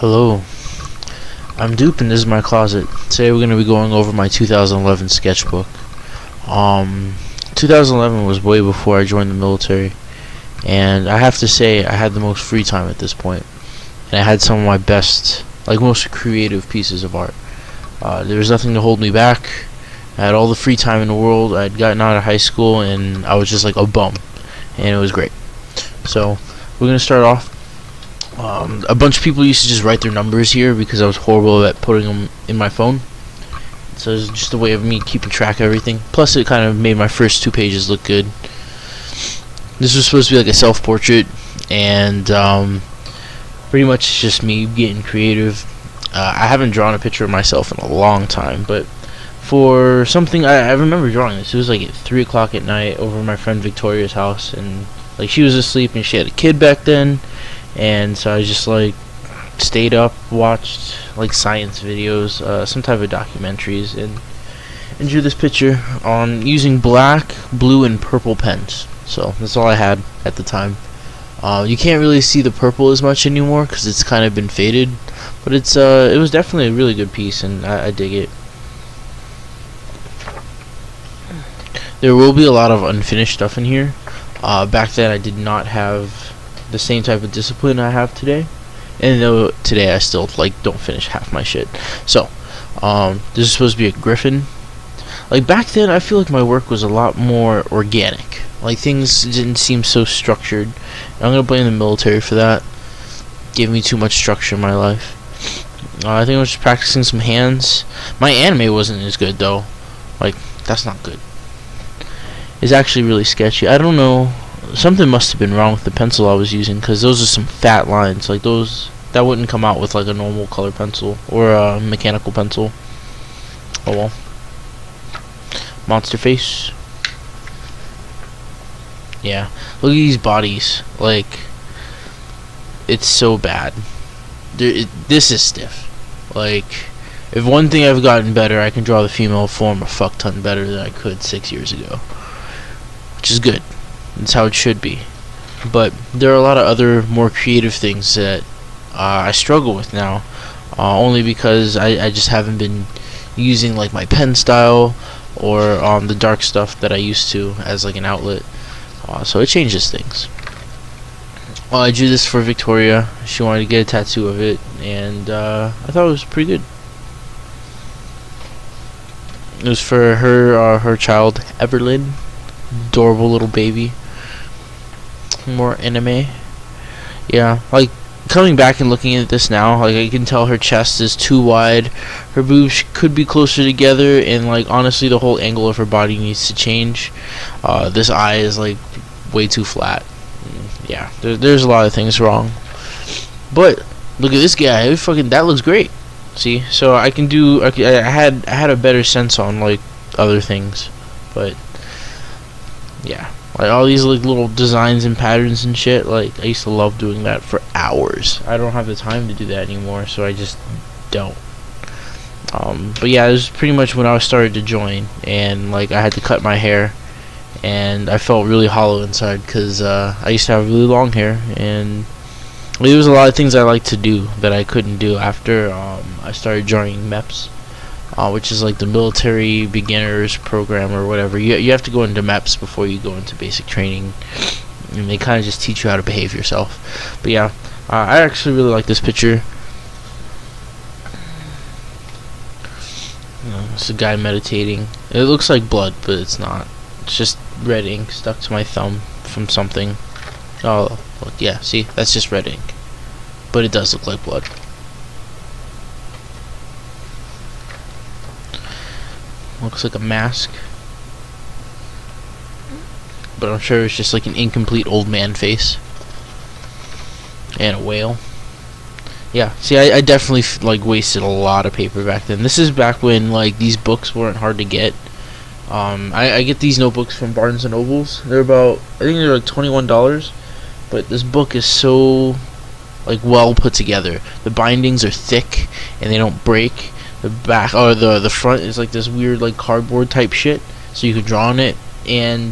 Hello, I'm Doop and this is my closet. Today we're going to be going over my 2011 sketchbook. 2011 was way before I joined the military, and I have to say I had the most free time at this point, and I had some of my best, most creative pieces of art. There was nothing to hold me back. I had all the free time in the world. I had gotten out of high school and I was just like a bum, and it was great. So we're going to start off. A bunch of people used to just write their numbers here because I was horrible at putting them in my phone. So it's just a way of me keeping track of everything. Plus, it kind of made my first 2 pages look good. This was supposed to be like a self-portrait, and pretty much just me getting creative. I haven't drawn a picture of myself in a long time, but for something, I remember drawing this. It was like at 3 o'clock at night over my friend Victoria's house, and she was asleep and she had a kid back then. And so I just stayed up, watched science videos, some type of documentaries, and drew this picture on using black, blue, and purple pens. So that's all I had at the time. You can't really see the purple as much anymore because it's kind of been faded, but it was definitely a really good piece, and I dig it. There will be a lot of unfinished stuff in here. Back then I did not have the same type of discipline I have today, and though today I still don't finish half my shit. So this is supposed to be a griffin. Back then I feel like my work was a lot more organic. Things didn't seem so structured, and I'm gonna blame the military for that. Gave me too much structure in my life. I think I was just practicing some hands. My anime wasn't as good though. That's not good. It's actually really sketchy. I don't know. Something must have been wrong with the pencil I was using, because those are some fat lines. Those that wouldn't come out with a normal color pencil or a mechanical pencil. Oh well. Monster face. Yeah. Look at these bodies. It's so bad. This is stiff. If one thing I've gotten better, I can draw the female form a fuck ton better than I could 6 years ago, which is good. That's how it should be. But there are a lot of other more creative things that I struggle with now, only because I just haven't been using my pen style or the dark stuff that I used to as an outlet. So it changes things. I drew this for Victoria. She wanted to get a tattoo of it, and I thought it was pretty good. It was for her child Everlyn, adorable little baby. More anime. Yeah, coming back and looking at this now, I can tell her chest is too wide, her boobs could be closer together, and honestly the whole angle of her body needs to change. This eye is way too flat. Yeah, there's a lot of things wrong, but look at this guy. That looks great. See, so I can do. I had a better sense on other things, but yeah. All these little designs and patterns and shit, I used to love doing that for hours. I don't have the time to do that anymore, so I just don't. But yeah, it was pretty much when I started to join, and I had to cut my hair, and I felt really hollow inside because I used to have really long hair, and there was a lot of things I liked to do that I couldn't do after I started joining MEPS. Which is the military beginners program or whatever. You have to go into MEPS before you go into basic training, and they kind of just teach you how to behave yourself. But yeah, I actually really like this picture. It's a guy meditating. It looks like blood, but it's not. It's just red ink stuck to my thumb from something. Oh, look, yeah, see, that's just red ink, but it does look like blood. Looks like a mask, but I'm sure it's just an incomplete old man face. And a whale. Yeah, see, I definitely wasted a lot of paper back then. This is back when these books weren't hard to get. I get these notebooks from Barnes and Nobles. They're I think they're $21, but this book is so well put together. The bindings are thick and they don't break. The back or the front is this weird cardboard type shit, so you can draw on it, and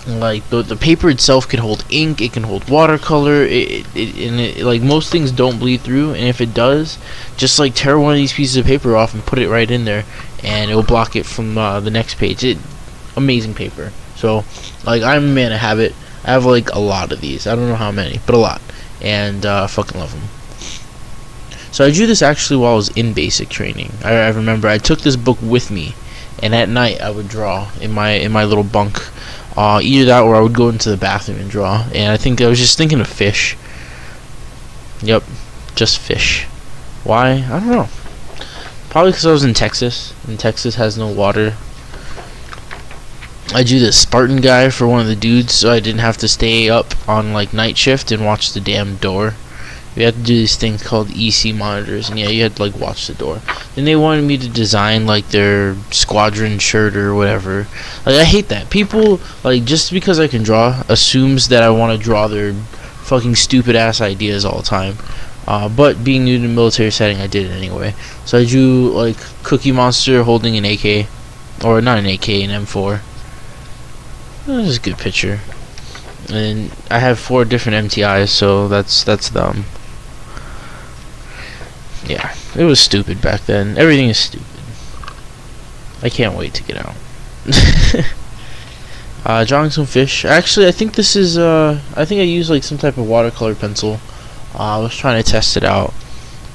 Like the paper itself can hold ink, it can hold watercolor, like most things don't bleed through, and if it does, just like tear one of these pieces of paper off and put it right in there, and it'll block it from the next page. Amazing paper. So like, I'm a man of habit. I have like a lot of these. I don't know how many, but a lot, and I fucking love them. So I drew this actually while I was in basic training. I remember I took this book with me, and at night I would draw in my little bunk. Either that or I would go into the bathroom and draw. And I think I was just thinking of fish. Yep, just fish. Why? I don't know. Probably because I was in Texas, and Texas has no water. I drew this Spartan guy for one of the dudes, so I didn't have to stay up on like night shift and watch the damn door. We had to do these things called EC monitors, and yeah, you had to like watch the door. Then they wanted me to design like their squadron shirt or whatever. Like, I hate that. People, like, just because I can draw assumes that I want to draw their fucking stupid ass ideas all the time. But being new to the military setting, I did it anyway. So I drew like Cookie Monster holding an AK, or not an AK, an M4. It was a good picture. And I have 4 different MTIs, so that's them. Yeah, it was stupid back then. Everything is stupid. I can't wait to get out. Drawing some fish. Actually, I think this is, I think I used like some type of watercolor pencil. I was trying to test it out.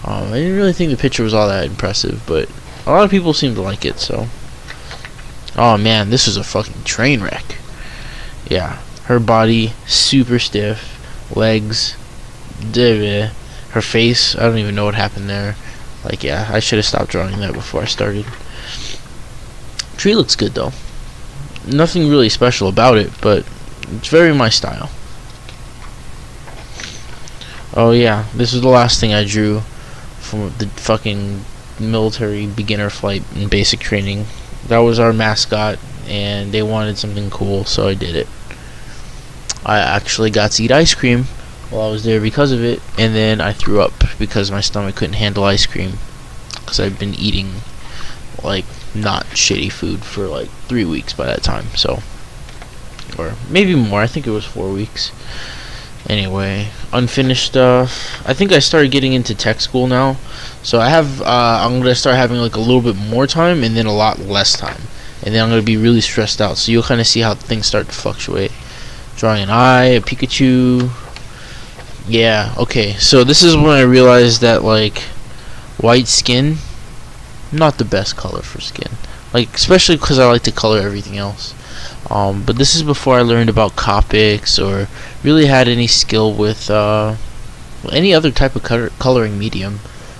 I didn't really think the picture was all that impressive, but a lot of people seem to like it, so. Oh man, this was a fucking train wreck. Yeah, her body, super stiff. Legs, her face, I don't even know what happened there. Like, yeah, I should have stopped drawing that before I started. Tree looks good though. Nothing really special about it, but it's very my style. Oh yeah, this is the last thing I drew from the fucking military beginner flight in basic training. That was our mascot, and they wanted something cool, so I did it. I actually got to eat ice cream while I was there because of it, and then I threw up because my stomach couldn't handle ice cream, because I've been eating like not shitty food for like 3 weeks by that time, so, or maybe more. I think it was 4 weeks. Anyway, unfinished stuff. I think I started getting into tech school now, so I have I'm gonna start having like a little bit more time and then a lot less time, and then I'm gonna be really stressed out, so you'll kind of see how things start to fluctuate. Drawing an eye, a Pikachu. Yeah, okay, so this is when I realized that like white skin, not the best color for skin, like especially because I like to color everything else. But this is before I learned about Copics or really had any skill with any other type of coloring medium.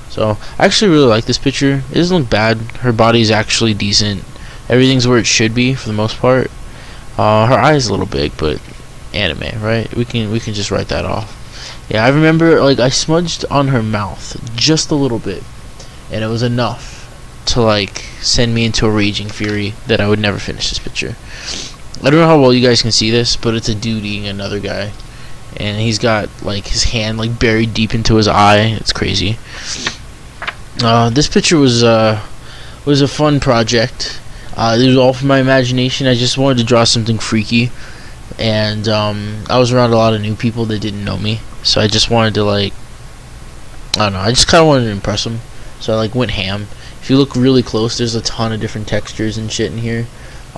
So I actually really like this picture. It doesn't look bad. Her body's actually decent. Everything's where it should be for the most part. Her eye is a little big, but anime, right? We can just write that off. Yeah, I remember like I smudged on her mouth just a little bit, and it was enough to like send me into a raging fury that I would never finish this picture. I don't know how well you guys can see this, but it's a dude eating another guy, and he's got like his hand like buried deep into his eye. It's crazy. This picture was a fun project. It was all from my imagination. I just wanted to draw something freaky, and I was around a lot of new people that didn't know me, so I just wanted to like, I don't know, I just kind of wanted to impress them, so I like went ham. If you look really close, there's a ton of different textures and shit in here.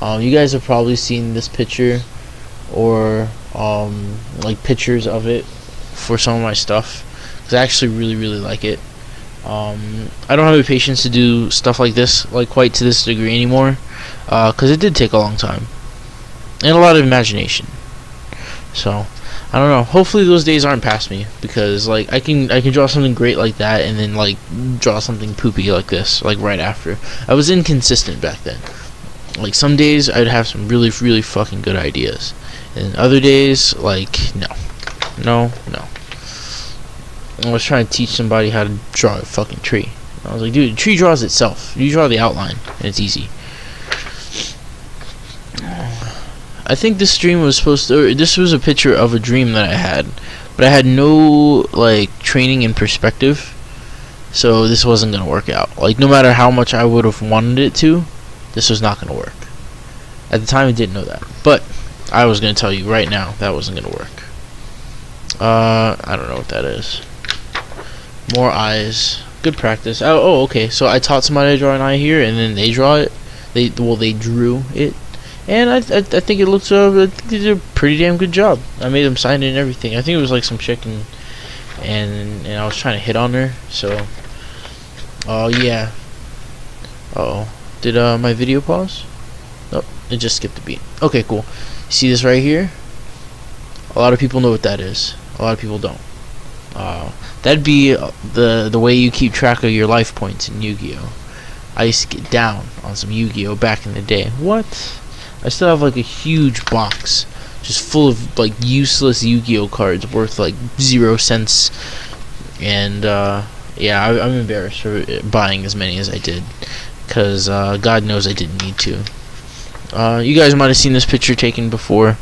You guys have probably seen this picture or like pictures of it for some of my stuff, because I actually really like it. I don't have the patience to do stuff like this like quite to this degree anymore, because it did take a long time and a lot of imagination. So I don't know, hopefully those days aren't past me, because like I can draw something great like that and then like draw something poopy like this like right after. I was inconsistent back then. Like some days I'd have some really fucking good ideas, and other days like no. I was trying to teach somebody how to draw a fucking tree. I was like, dude, the tree draws itself. You draw the outline and it's easy. I think this dream was supposed to, or this was a picture of a dream that I had, but I had no like training in perspective, so this wasn't gonna work out. Like no matter how much I would have wanted it to, this was not gonna work. At the time I didn't know that, but I was gonna tell you right now that wasn't gonna work. I don't know what that is. More eyes. Good practice. Oh, okay. So I taught somebody to draw an eye here, and then they draw it. They drew it, and I think it looks. I think they did a pretty damn good job. I made them sign it and everything. I think it was like some chick, and I was trying to hit on her. So, oh yeah. Uh oh. Did my video pause? Nope. It just skipped the beat. Okay, cool. See this right here? A lot of people know what that is. A lot of people don't. That'd be the way you keep track of your life points in Yu-Gi-Oh. I used to get down on some Yu-Gi-Oh back in the day. What? I still have like a huge box just full of like useless Yu-Gi-Oh cards worth like 0 cents. And yeah, I'm embarrassed for buying as many as I did, because God knows I didn't need to. You guys might have seen this picture taken before.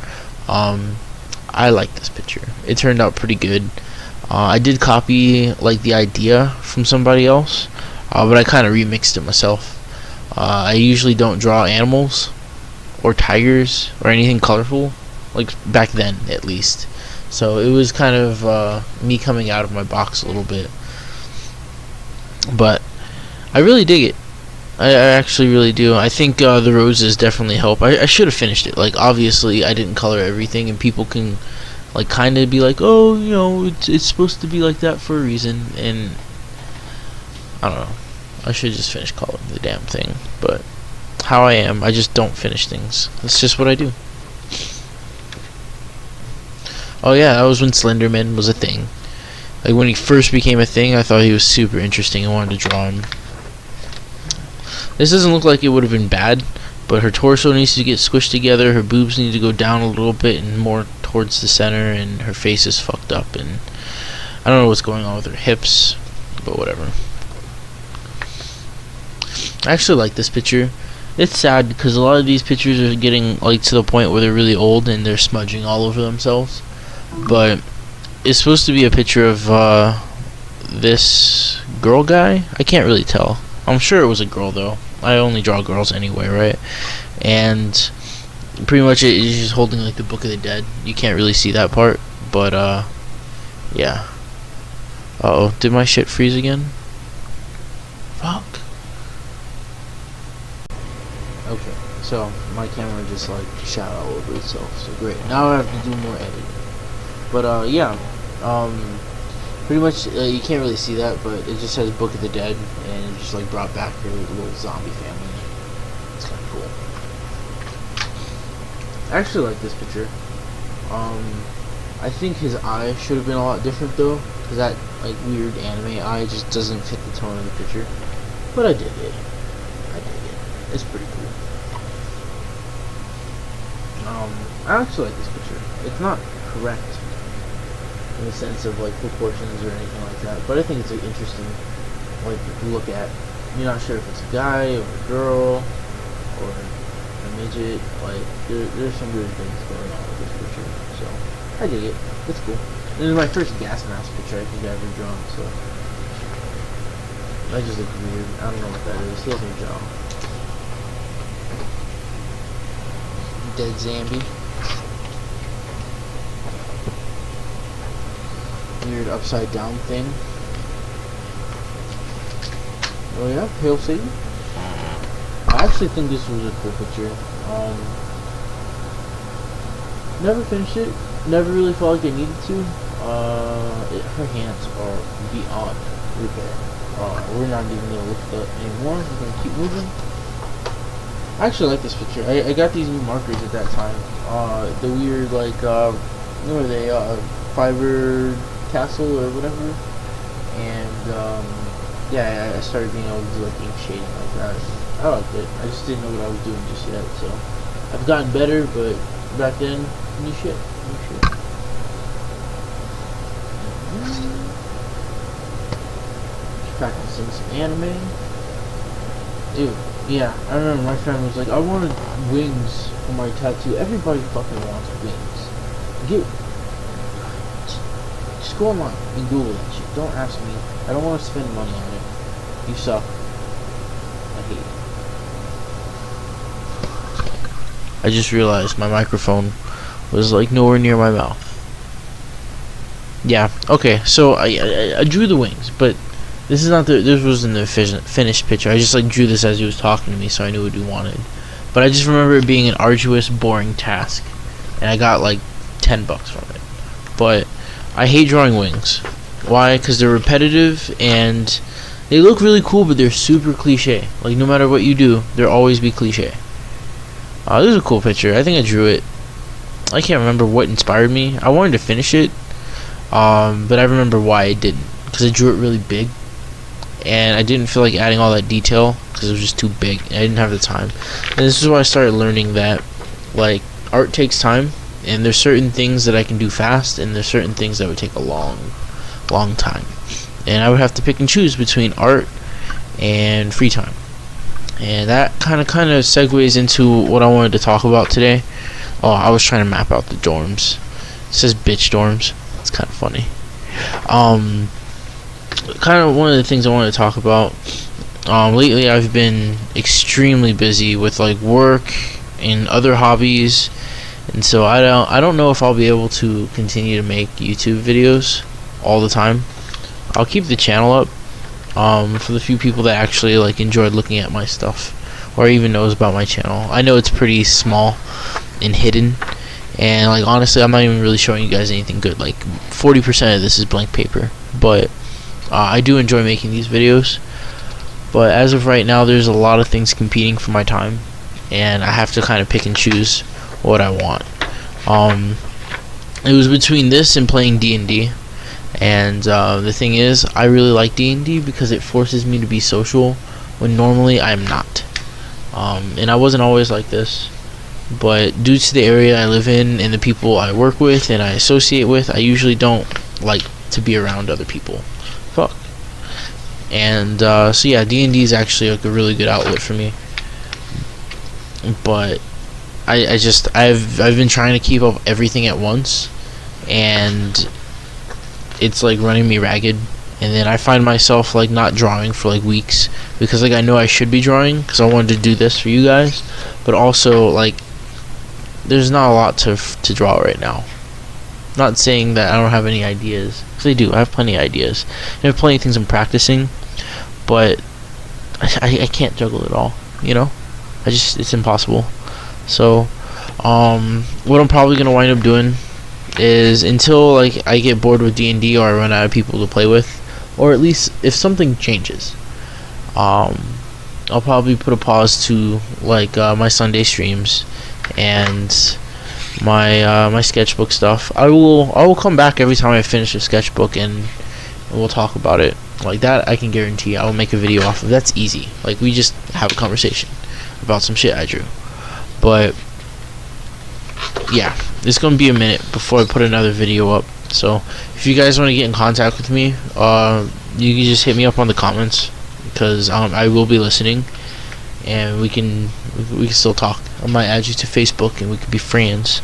I like this picture. It turned out pretty good. I did copy like the idea from somebody else, but I kind of remixed it myself. I usually don't draw animals or tigers or anything colorful, like back then at least. So it was kind of me coming out of my box a little bit. But I really dig it. I actually really do. I think the roses definitely help. I should have finished it. Like, obviously I didn't color everything, and people can like kind of be like, oh, you know, it's supposed to be like that for a reason, and I don't know. I should just finish coloring the damn thing. But how I am, I just don't finish things. That's just what I do. Oh yeah, that was when Slenderman was a thing. Like, when he first became a thing, I thought he was super interesting. I wanted to draw him. This doesn't look like it would have been bad, but her torso needs to get squished together, her boobs need to go down a little bit and more towards the center, and her face is fucked up, and I don't know what's going on with her hips, but whatever. I actually like this picture. It's sad because a lot of these pictures are getting like to the point where they're really old and they're smudging all over themselves, but it's supposed to be a picture of this girl guy. I can't really tell. I'm sure it was a girl though. I only draw girls anyway, right? And pretty much it's just holding like the Book of the Dead. You can't really see that part, but yeah. Uh-oh, did my shit freeze again? Fuck. Okay, so my camera just like shot all over itself, so great. Now I have to do more editing. But yeah, pretty much you can't really see that, but it just says Book of the Dead, and it just like brought back her little zombie family. It's kind of cool. I actually like this picture. I think his eye should have been a lot different though, because that like weird anime eye just doesn't fit the tone of the picture. But I dig it. I dig it. It's pretty cool. I actually like this picture. It's not correct in the sense of like proportions or anything like that, but I think it's an interesting like look at. You're not sure if it's a guy or a girl or a midget. Like there's some weird things going on with this picture, so I dig it. It's cool. This is my first gas mask picture I think I've ever drawn, so that just looks weird. I don't know what that is. He has no jaw. Dead Zambi. Weird upside down thing. Oh yeah, Hail Satan. I actually think this was a cool picture. Never finished it. Never really felt like I needed to. Her hands are beyond repair. We're not even gonna look at that anymore. We're gonna keep moving. I actually like this picture. I got these new markers at that time. The weird like what are they? Fiber Castle or whatever. And yeah, I started being able to do like ink shading like that. I liked it. I just didn't know what I was doing just yet. So I've gotten better, but back then, new shit. New shit. Practicing some anime. Dude, yeah, I remember my friend was like, I wanted wings for my tattoo. Everybody fucking wants wings. Just go online and Google that shit. Don't ask me. I don't want to spend money on it. You suck. I hate it. I just realized my microphone was like nowhere near my mouth. Yeah, okay, so I drew the wings, but this wasn't the finished picture. I just like drew this as he was talking to me, so I knew what he wanted. But I just remember it being an arduous, boring task, and I got like $10 from it. But I hate drawing wings. Why? Because they're repetitive and they look really cool, but they're super cliche. Like no matter what you do, they'll always be cliche. This is a cool picture. I think I drew it. I can't remember what inspired me. I wanted to finish it, but I remember why I didn't. Because I drew it really big, and I didn't feel like adding all that detail because it was just too big. I didn't have the time. And this is why I started learning that like art takes time, and there's certain things that I can do fast, and there's certain things that would take a long time. And I would have to pick and choose between art and free time. And that kind of segues into what I wanted to talk about today. Oh, I was trying to map out the dorms. It says bitch dorms. It's kind of funny. Kind of one of the things I wanted to talk about. Lately I've been extremely busy with like work and other hobbies, and so I don't know if I'll be able to continue to make YouTube videos all the time. I'll keep the channel up for the few people that actually like enjoyed looking at my stuff or even knows about my channel. I know it's pretty small and hidden, and like honestly I'm not even really showing you guys anything good. Like 40% of this is blank paper, but I do enjoy making these videos. But as of right now, there's a lot of things competing for my time, and I have to kind of pick and choose what I want. It was between this and playing D&D, and the thing is, I really like D&D because it forces me to be social when normally I'm not. And I wasn't always like this, but due to the area I live in and the people I work with and I associate with, I usually don't like to be around other people. Fuck. And so yeah, D&D is actually like a really good outlet for me. But I've been trying to keep up everything at once, and it's like running me ragged. And then I find myself like not drawing for like weeks because like I know I should be drawing because I wanted to do this for you guys, but also like there's not a lot to draw right now. Not saying that I don't have any ideas, because I do. I have plenty of ideas. I have plenty of things I'm practicing, but I can't juggle it all, you know? It's impossible. So, what I'm probably going to wind up doing is until, like, I get bored with D&D or I run out of people to play with, or at least if something changes, I'll probably put a pause to, like, my Sunday streams and my sketchbook stuff. I will come back every time I finish a sketchbook and we'll talk about it. Like that I can guarantee I will make a video off of. That's easy. Like we just have a conversation about some shit I drew. But yeah, it's gonna be a minute before I put another video up. So if you guys want to get in contact with me, you can just hit me up on the comments because I will be listening, and we can still talk. I might add you to Facebook and we could be friends.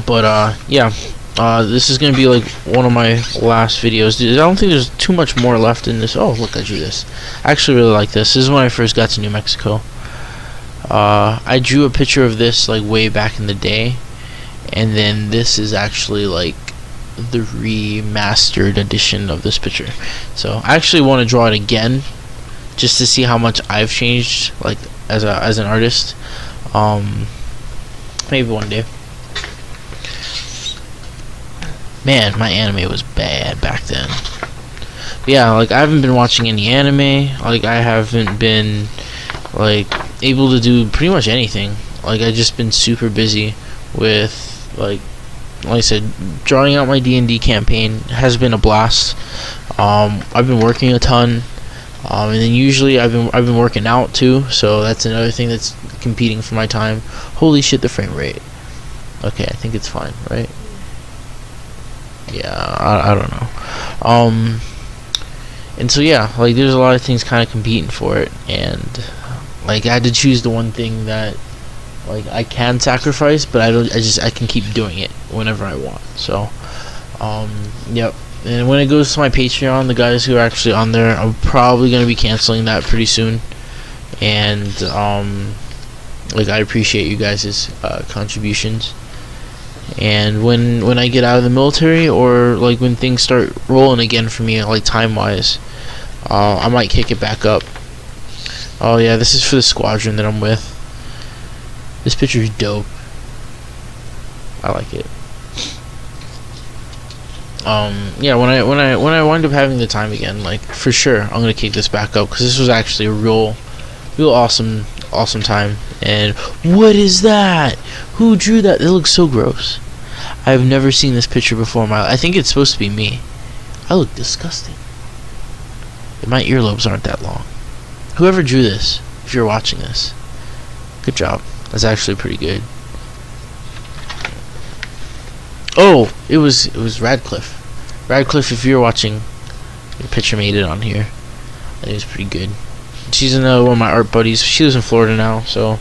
But yeah, this is gonna be like one of my last videos. I don't think there's too much more left in this. Oh look, I drew this. I actually really like this. This is when I first got to New Mexico. I drew a picture of this like way back in the day, and then this is actually like the remastered edition of this picture. So I actually want to draw it again just to see how much I've changed, like as an artist. Maybe one day. Man, my anime was bad back then. But yeah, like I haven't been watching any anime. Like I haven't been like able to do pretty much anything. Like I just been super busy with like I said, drawing out my D&D campaign has been a blast. I've been working a ton. And then usually I've been working out too, so that's another thing that's competing for my time. Holy shit, the frame rate. Okay, I think it's fine, right? Yeah, I don't know. And so yeah, like there's a lot of things kind of competing for it, and like I had to choose the one thing that like I can sacrifice, but I can keep doing it whenever I want. So yep. And when it goes to my Patreon, the guys who are actually on there, I'm probably going to be canceling that pretty soon. And like I appreciate you guys' contributions. And when I get out of the military, or like when things start rolling again for me, like time wise, I might kick it back up. Oh yeah, this is for the squadron that I'm with. This picture is dope. I like it. Yeah, when I wind up having the time again, like for sure I'm gonna kick this back up, because this was actually a real awesome time. And what is that? Who drew that? It looks so gross. I've never seen this picture before in my life. I think it's supposed to be me. I look disgusting. And my earlobes aren't that long. Whoever drew this, if you're watching this, good job. That's actually pretty good. Oh, it was Radcliffe. Radcliffe, if you're watching, your picture made it on here. I think it was pretty good. She's another one of my art buddies. She lives in Florida now, so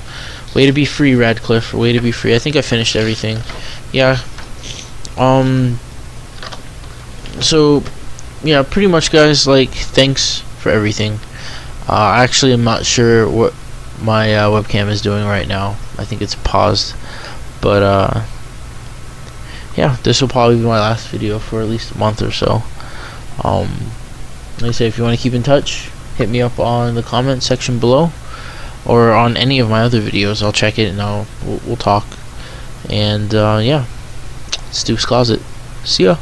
way to be free, Radcliffe. Way to be free. I think I finished everything. Yeah. So yeah, pretty much, guys. Like, thanks for everything. Actually, I'm not sure what my webcam is doing right now. I think it's paused, but yeah, this will probably be my last video for at least a month or so. Like I say, if you want to keep in touch, hit me up on the comment section below, or on any of my other videos. I'll check it and we'll talk. And yeah, it's Doop's Closet. See ya.